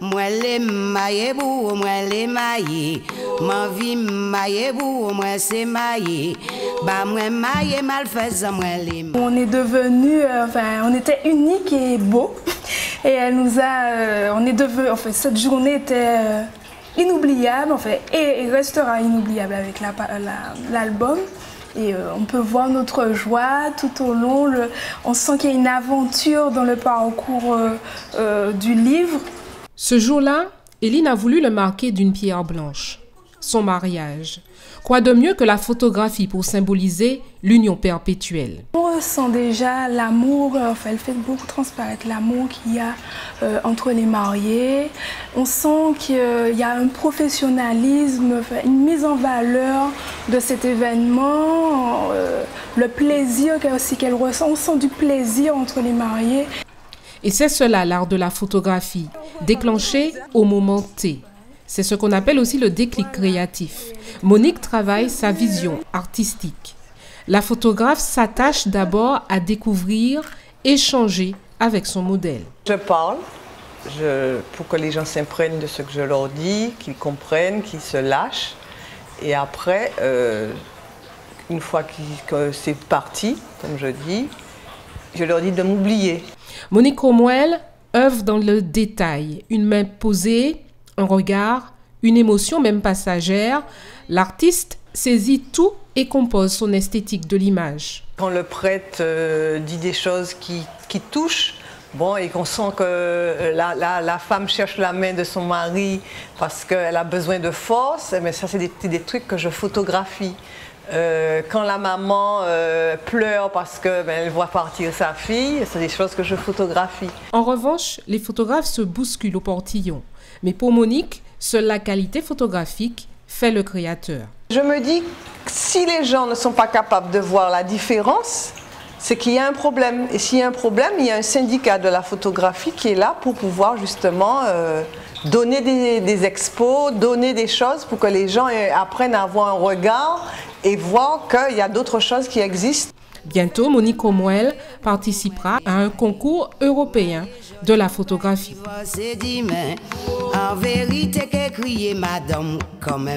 Moi les maillés pour moi les maillés. Ma vie maillé pour moi c'est maillé. Bah moi maillé mal faisant moi les. On est devenu, on était unique et beau. Et elle nous a, on est devenu, cette journée était inoubliable, et restera inoubliable avec l'album. Et on peut voir notre joie tout au long. On sent qu'il y a une aventure dans le parcours du livre. Ce jour-là, Eline a voulu le marquer d'une pierre blanche, son mariage. Quoi de mieux que la photographie pour symboliser l'union perpétuelle? On ressent déjà l'amour, elle fait beaucoup transparaître l'amour qu'il y a entre les mariés. On sent qu'il y a un professionnalisme, une mise en valeur de cet événement, le plaisir qu'elle ressent. On sent du plaisir entre les mariés. Et c'est cela l'art de la photographie, déclenché au moment T. C'est ce qu'on appelle aussi le déclic créatif. Monique travaille sa vision artistique. La photographe s'attache d'abord à découvrir, échanger avec son modèle. Je parle pour que les gens s'imprègnent de ce que je leur dis, qu'ils comprennent, qu'ils se lâchent. Et après, une fois que c'est parti, comme je dis, je leur dis de m'oublier. Monique Cromwell œuvre dans le détail, une main posée, un regard, une émotion même passagère. L'artiste saisit tout et compose son esthétique de l'image. Quand le prêtre dit des choses qui touchent, bon, et qu'on sent que la femme cherche la main de son mari parce qu'elle a besoin de force, mais ça c'est des trucs que je photographie. Quand la maman pleure parce qu'elle voit partir sa fille, c'est des choses que je photographie. En revanche, les photographes se bousculent au portillon. Mais pour Monique, seule la qualité photographique fait le créateur. Je me dis que si les gens ne sont pas capables de voir la différence, c'est qu'il y a un problème. Et s'il y a un problème, il y a un syndicat de la photographie qui est là pour pouvoir justement donner des expos, donner des choses pour que les gens apprennent à avoir un regard et voir qu'il y a d'autres choses qui existent. Bientôt, Monique Cromwell participera à un concours européen de la photographie. En vérité, qu'est crié madame quand même.